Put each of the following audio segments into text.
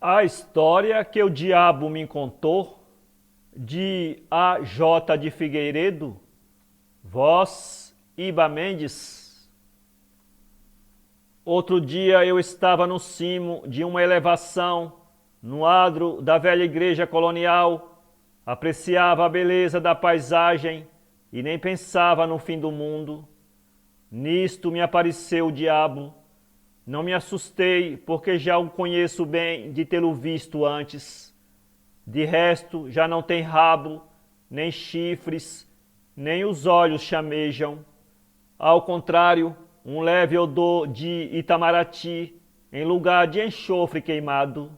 A história que o diabo me contou, de A. J. de Figueiredo, voz Iba Mendes. Outro dia eu estava no cimo de uma elevação, no adro da velha igreja colonial, apreciava a beleza da paisagem e nem pensava no fim do mundo. Nisto me apareceu o diabo. Não me assustei, porque já o conheço bem de tê-lo visto antes. De resto, já não tem rabo, nem chifres, nem os olhos chamejam. Ao contrário, um leve odor de Itamaraty, em lugar de enxofre queimado.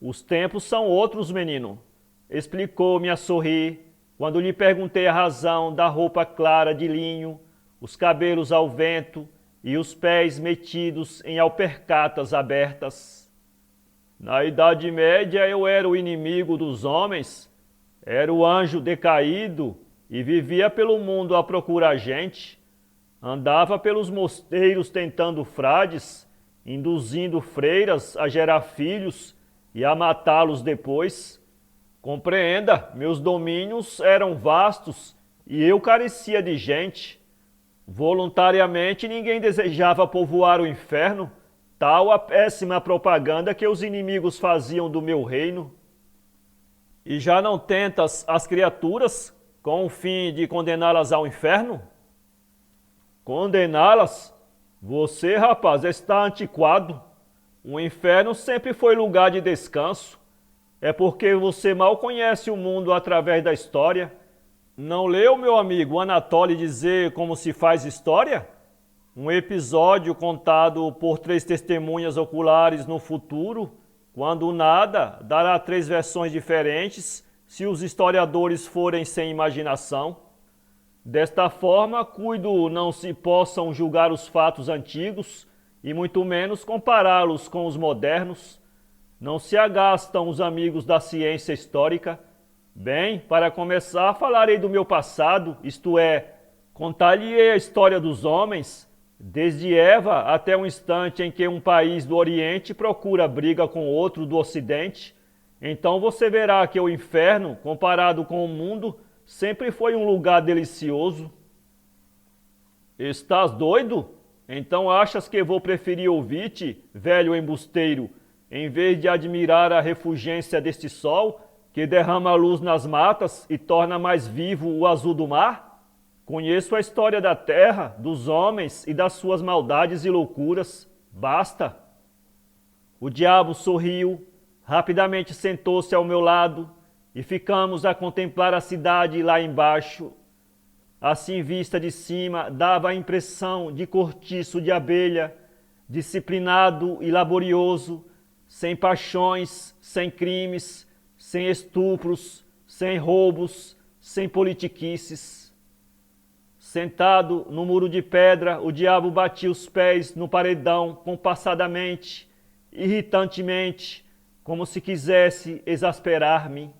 Os tempos são outros, menino, explicou-me a sorrir, quando lhe perguntei a razão da roupa clara de linho, os cabelos ao vento, e os pés metidos em alpercatas abertas. Na Idade Média eu era o inimigo dos homens, era o anjo decaído e vivia pelo mundo à procura gente. Andava pelos mosteiros tentando frades, induzindo freiras a gerar filhos e a matá-los depois. Compreenda, meus domínios eram vastos e eu carecia de gente. Voluntariamente ninguém desejava povoar o inferno, tal a péssima propaganda que os inimigos faziam do meu reino. E já não tentas as criaturas com o fim de condená-las ao inferno? Condená-las? Você, rapaz, está antiquado. O inferno sempre foi lugar de descanso. É porque você mal conhece o mundo através da história. Não leu, meu amigo, Anatoly dizer como se faz história? Um episódio contado por 3 testemunhas oculares no futuro, quando nada dará 3 versões diferentes se os historiadores forem sem imaginação. Desta forma, cuido não se possam julgar os fatos antigos e muito menos compará-los com os modernos. Não se agastam os amigos da ciência histórica. Bem, para começar, falarei do meu passado, isto é, contar-lhe-ei a história dos homens, desde Eva até o instante em que um país do Oriente procura briga com outro do Ocidente. Então você verá que o inferno, comparado com o mundo, sempre foi um lugar delicioso. Estás doido? Então achas que vou preferir ouvir-te, velho embusteiro, em vez de admirar a refulgência deste sol, que derrama a luz nas matas e torna mais vivo o azul do mar? Conheço a história da terra, dos homens e das suas maldades e loucuras. Basta! O diabo sorriu, rapidamente sentou-se ao meu lado e ficamos a contemplar a cidade lá embaixo. Assim vista de cima, dava a impressão de cortiço de abelha, disciplinado e laborioso, sem paixões, sem crimes, sem estupros, sem roubos, sem politiquices. Sentado no muro de pedra, o diabo batia os pés no paredão compassadamente, irritantemente, como se quisesse exasperar-me.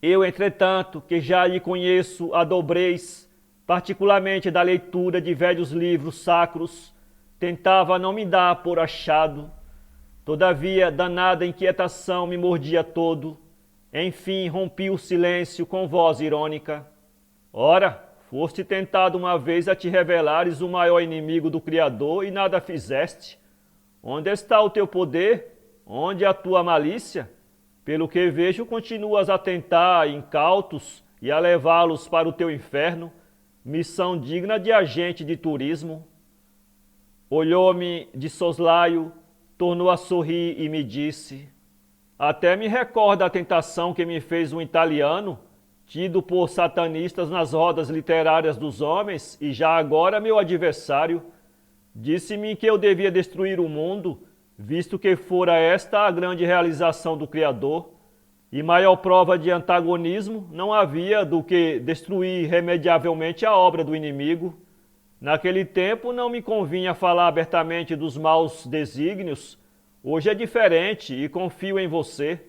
Eu, entretanto, que já lhe conheço a dobrez, particularmente da leitura de velhos livros sacros, tentava não me dar por achado. Todavia, danada inquietação me mordia todo. Enfim, rompi o silêncio com voz irônica. Ora, foste tentado uma vez a te revelares o maior inimigo do Criador e nada fizeste. Onde está o teu poder? Onde a tua malícia? Pelo que vejo, continuas a tentar incautos e a levá-los para o teu inferno, missão digna de agente de turismo. Olhou-me de soslaio, tornou a sorrir e me disse: até me recorda a tentação que me fez um italiano, tido por satanistas nas rodas literárias dos homens e já agora meu adversário. Disse-me que eu devia destruir o mundo, visto que fora esta a grande realização do Criador, e maior prova de antagonismo não havia do que destruir irremediavelmente a obra do inimigo. Naquele tempo não me convinha falar abertamente dos maus desígnios. Hoje é diferente e confio em você.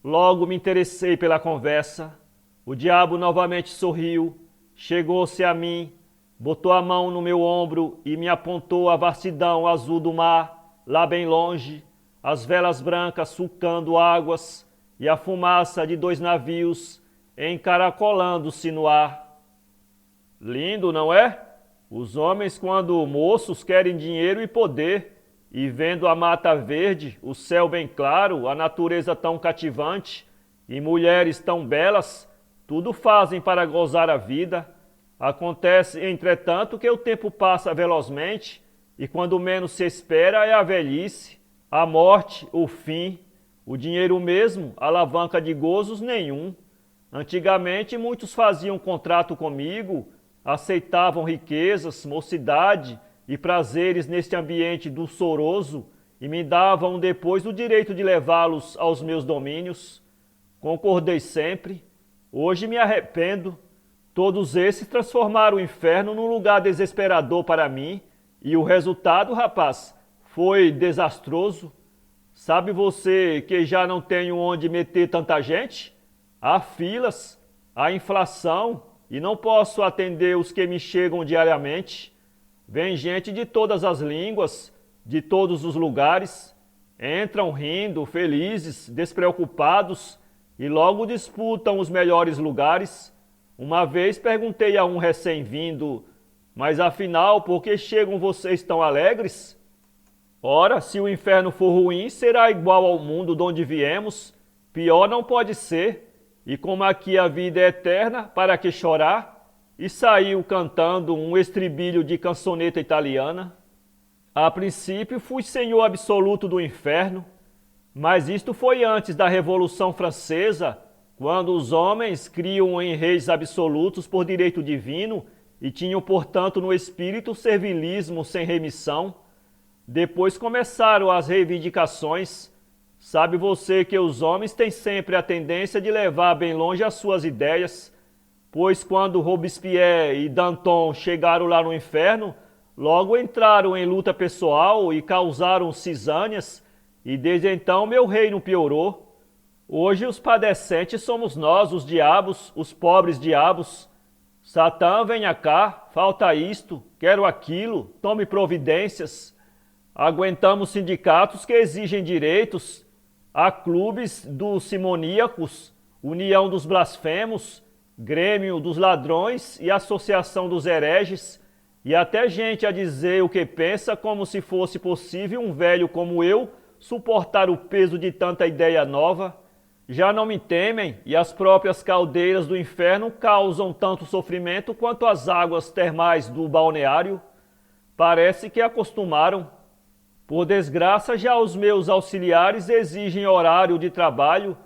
Logo me interessei pela conversa. O diabo novamente sorriu, chegou-se a mim, botou a mão no meu ombro e me apontou a vastidão azul do mar, lá bem longe, as velas brancas sulcando águas e a fumaça de 2 navios encaracolando-se no ar. Lindo, não é? Os homens, quando moços, querem dinheiro e poder, e vendo a mata verde, o céu bem claro, a natureza tão cativante, e mulheres tão belas, tudo fazem para gozar a vida. Acontece, entretanto, que o tempo passa velozmente, e quando menos se espera é a velhice, a morte, o fim, o dinheiro mesmo, alavanca de gozos nenhum. Antigamente muitos faziam contrato comigo, aceitavam riquezas, mocidade e prazeres neste ambiente dulçoroso e me davam depois o direito de levá-los aos meus domínios. Concordei sempre. Hoje me arrependo. Todos esses transformaram o inferno num lugar desesperador para mim e o resultado, rapaz, foi desastroso. Sabe você que já não tenho onde meter tanta gente? Há filas, há inflação e não posso atender os que me chegam diariamente. Vem gente de todas as línguas, de todos os lugares, entram rindo, felizes, despreocupados e logo disputam os melhores lugares. Uma vez perguntei a um recém-vindo, mas afinal, por que chegam vocês tão alegres? Ora, se o inferno for ruim, será igual ao mundo de onde viemos. Pior não pode ser. E como aqui a vida é eterna, para que chorar? E saiu cantando um estribilho de cançoneta italiana. A princípio fui senhor absoluto do inferno, mas isto foi antes da Revolução Francesa, quando os homens criam em reis absolutos por direito divino e tinham, portanto, no espírito servilismo sem remissão. Depois começaram as reivindicações. Sabe você que os homens têm sempre a tendência de levar bem longe as suas ideias, pois quando Robespierre e Danton chegaram lá no inferno, logo entraram em luta pessoal e causaram cisâneas, e desde então meu reino piorou. Hoje os padecentes somos nós, os diabos, os pobres diabos. Satã, venha cá, falta isto, quero aquilo, tome providências. Aguentamos sindicatos que exigem direitos, há clubes dos simoníacos, União dos Blasfemos, Grêmio dos Ladrões e Associação dos Hereges, e até gente a dizer o que pensa como se fosse possível um velho como eu suportar o peso de tanta ideia nova. Já não me temem e as próprias caldeiras do inferno causam tanto sofrimento quanto as águas termais do balneário. Parece que acostumaram. Por desgraça, já os meus auxiliares exigem horário de trabalho.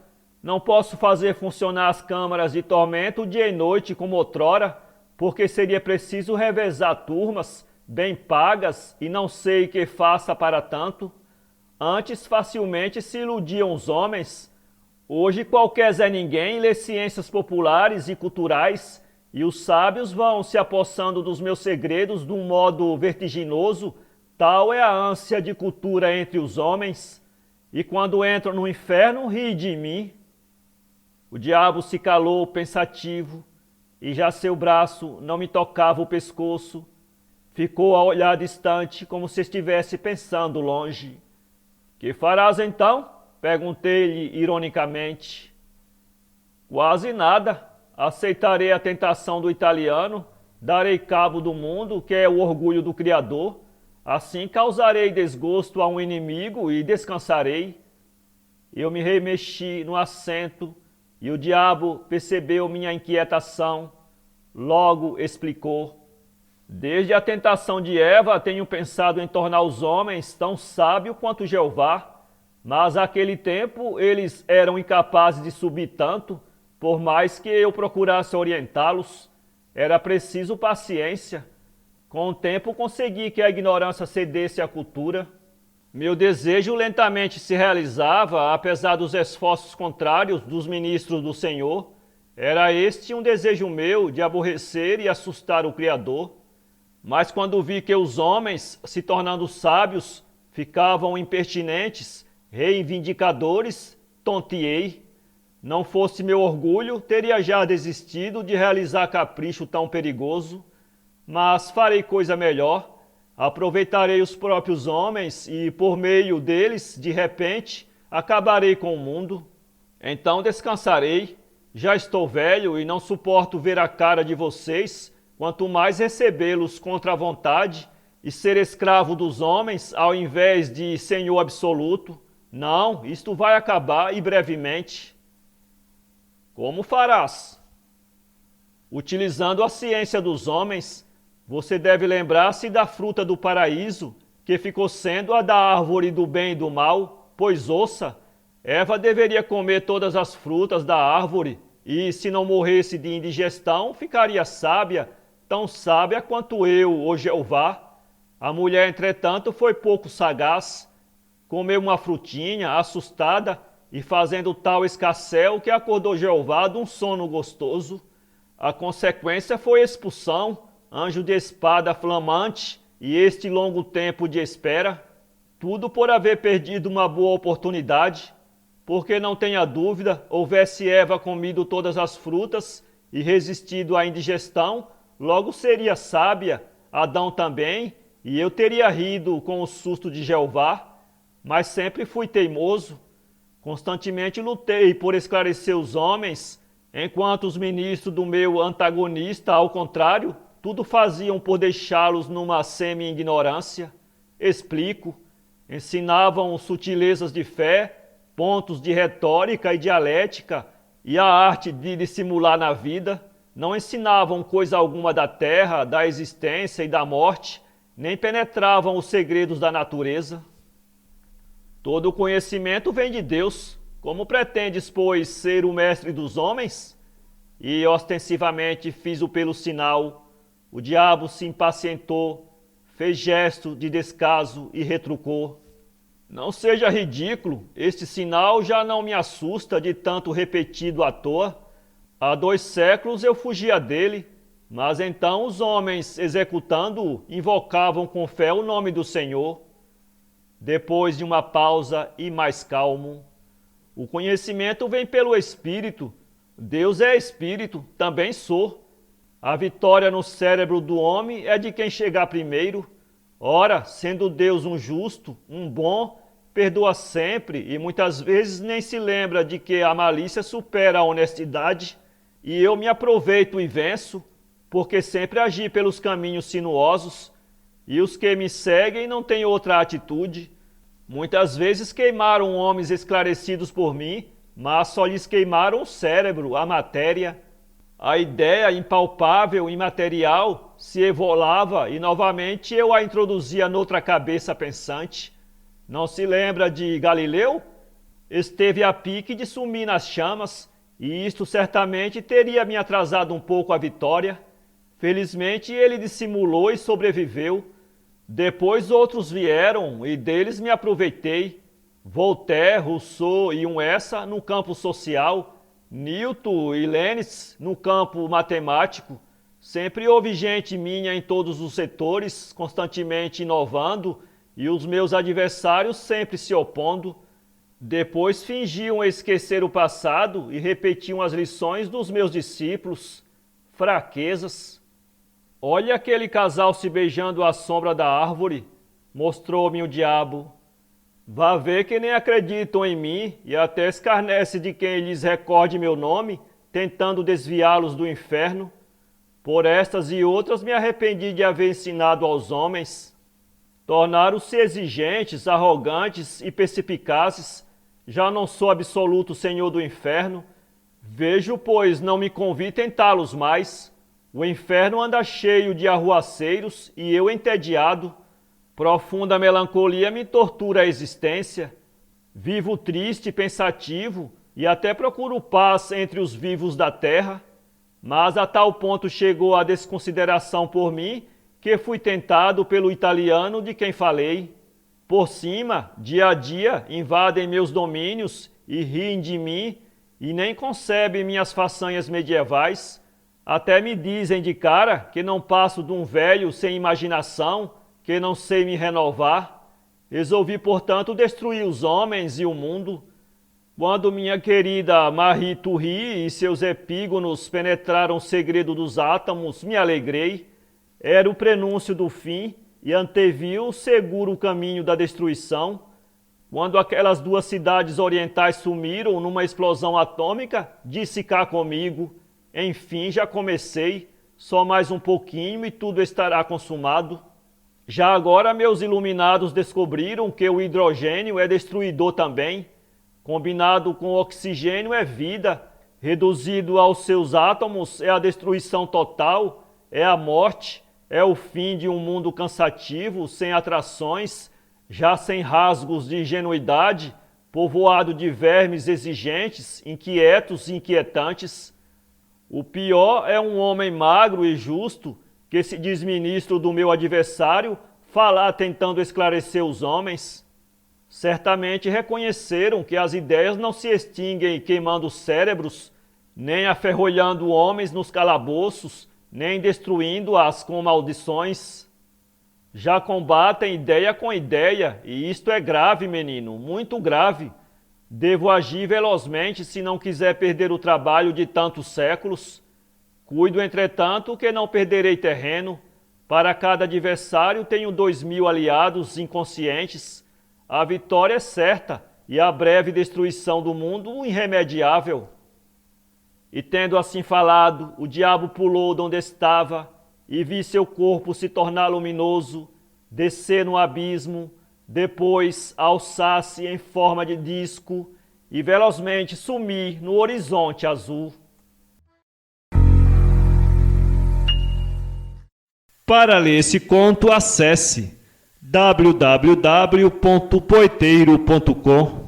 Não posso fazer funcionar as câmaras de tormento dia e noite como outrora, porque seria preciso revezar turmas, bem pagas, e não sei que faça para tanto. Antes facilmente se iludiam os homens. Hoje qualquer Zé Ninguém lê ciências populares e culturais, e os sábios vão se apossando dos meus segredos de um modo vertiginoso. Tal é a ânsia de cultura entre os homens, e quando entram no inferno, ri de mim. O diabo se calou pensativo, e já seu braço não me tocava o pescoço. Ficou a olhar distante, como se estivesse pensando longe. Que farás então? Perguntei-lhe ironicamente. Quase nada. Aceitarei a tentação do italiano, darei cabo do mundo, que é o orgulho do Criador. Assim causarei desgosto a um inimigo e descansarei. Eu me remexi no assento e o diabo percebeu minha inquietação. Logo explicou. Desde a tentação de Eva tenho pensado em tornar os homens tão sábios quanto Jeová, mas naquele tempo eles eram incapazes de subir tanto, por mais que eu procurasse orientá-los. Era preciso paciência. Com o tempo consegui que a ignorância cedesse à cultura. Meu desejo lentamente se realizava, apesar dos esforços contrários dos ministros do Senhor. Era este um desejo meu de aborrecer e assustar o Criador. Mas quando vi que os homens, se tornando sábios, ficavam impertinentes, reivindicadores, tonteei. Não fosse meu orgulho, teria já desistido de realizar capricho tão perigoso. Mas farei coisa melhor. aproveitarei os próprios homens e, por meio deles, de repente, acabarei com o mundo. Então descansarei. Já estou velho e não suporto ver a cara de vocês, quanto mais recebê-los contra a vontade e ser escravo dos homens ao invés de senhor absoluto. Não, isto vai acabar e brevemente. Como farás? Utilizando a ciência dos homens, você deve lembrar-se da fruta do paraíso, que ficou sendo a da árvore do bem e do mal, pois ouça, Eva deveria comer todas as frutas da árvore, e se não morresse de indigestão, ficaria sábia, tão sábia quanto eu, o Jeová. A mulher, entretanto, foi pouco sagaz, comeu uma frutinha, assustada, e fazendo tal escarcéu que acordou Jeová de um sono gostoso. A consequência foi expulsão, anjo de espada flamante, e este longo tempo de espera, tudo por haver perdido uma boa oportunidade, porque não tenha dúvida, houvesse Eva comido todas as frutas e resistido à indigestão, logo seria sábia, Adão também, e eu teria rido com o susto de Jeová, mas sempre fui teimoso, constantemente lutei por esclarecer os homens, enquanto os ministros do meu antagonista, ao contrário, tudo faziam por deixá-los numa semi-ignorância. Explico, ensinavam sutilezas de fé, pontos de retórica e dialética e a arte de dissimular na vida, não ensinavam coisa alguma da terra, da existência e da morte, nem penetravam os segredos da natureza. Todo o conhecimento vem de Deus. Como pretendes, pois, ser o mestre dos homens? E ostensivamente fiz-o pelo sinal. O diabo se impacientou, fez gesto de descaso e retrucou. Não seja ridículo, este sinal já não me assusta de tanto repetido à toa. Há 2 séculos eu fugia dele, mas então os homens, executando-o, invocavam com fé o nome do Senhor. Depois de uma pausa e mais calmo, o conhecimento vem pelo Espírito. Deus é Espírito, também sou. A vitória no cérebro do homem é de quem chegar primeiro. Ora, sendo Deus um justo, um bom, perdoa sempre e muitas vezes nem se lembra de que a malícia supera a honestidade, e eu me aproveito e venço, porque sempre agi pelos caminhos sinuosos, e os que me seguem não têm outra atitude. Muitas vezes queimaram homens esclarecidos por mim, mas só lhes queimaram o cérebro, a matéria. A ideia impalpável, imaterial, se evolava e novamente eu a introduzia noutra cabeça pensante. Não se lembra de Galileu? Esteve a pique de sumir nas chamas, e isto certamente teria me atrasado um pouco a vitória. Felizmente ele dissimulou e sobreviveu. Depois outros vieram e deles me aproveitei. Voltaire, Rousseau e um Essa no campo social, Newton e Leibniz no campo matemático. Sempre houve gente minha em todos os setores, constantemente inovando, e os meus adversários sempre se opondo. Depois fingiam esquecer o passado e repetiam as lições dos meus discípulos. Fraquezas. Olha aquele casal se beijando à sombra da árvore, mostrou-me o diabo. Vá ver que nem acreditam em mim e até escarnece de quem lhes recorde meu nome, tentando desviá-los do inferno. Por estas e outras me arrependi de haver ensinado aos homens. Tornaram-se exigentes, arrogantes e perspicazes. Já não sou absoluto senhor do inferno. Vejo, pois, não me convém tentá-los mais. O inferno anda cheio de arruaceiros e eu entediado. Profunda melancolia me tortura a existência. Vivo triste, pensativo e até procuro paz entre os vivos da terra. Mas a tal ponto chegou a desconsideração por mim que fui tentado pelo italiano de quem falei. Por cima, dia a dia, invadem meus domínios e riem de mim e nem concebem minhas façanhas medievais. Até me dizem de cara que não passo de um velho sem imaginação, que não sei me renovar. Resolvi, portanto, destruir os homens e o mundo. Quando minha querida Marie Curie e seus epígonos penetraram o segredo dos átomos, me alegrei. Era o prenúncio do fim, e anteviu seguro o caminho da destruição. Quando aquelas duas cidades orientais sumiram numa explosão atômica, disse cá comigo, enfim, já comecei, só mais um pouquinho e tudo estará consumado. Já agora meus iluminados descobriram que o hidrogênio é destruidor também. Combinado com o oxigênio é vida, reduzido aos seus átomos é a destruição total, é a morte, é o fim de um mundo cansativo, sem atrações, já sem rasgos de ingenuidade, povoado de vermes exigentes, inquietos e inquietantes. O pior é um homem magro e justo, que se diz ministro do meu adversário, falar tentando esclarecer os homens. Certamente reconheceram que as ideias não se extinguem queimando cérebros, nem aferrolhando homens nos calabouços, nem destruindo-as com maldições. Já combatem ideia com ideia, e isto é grave, menino, muito grave. Devo agir velozmente se não quiser perder o trabalho de tantos séculos. Cuido, entretanto, que não perderei terreno. Para cada adversário tenho 2000 aliados inconscientes. A vitória é certa e a breve destruição do mundo irremediável. E tendo assim falado, o diabo pulou de onde estava e vi seu corpo se tornar luminoso, descer no abismo, depois alçar-se em forma de disco e velozmente sumir no horizonte azul. Para ler esse conto, acesse www.poeteiro.com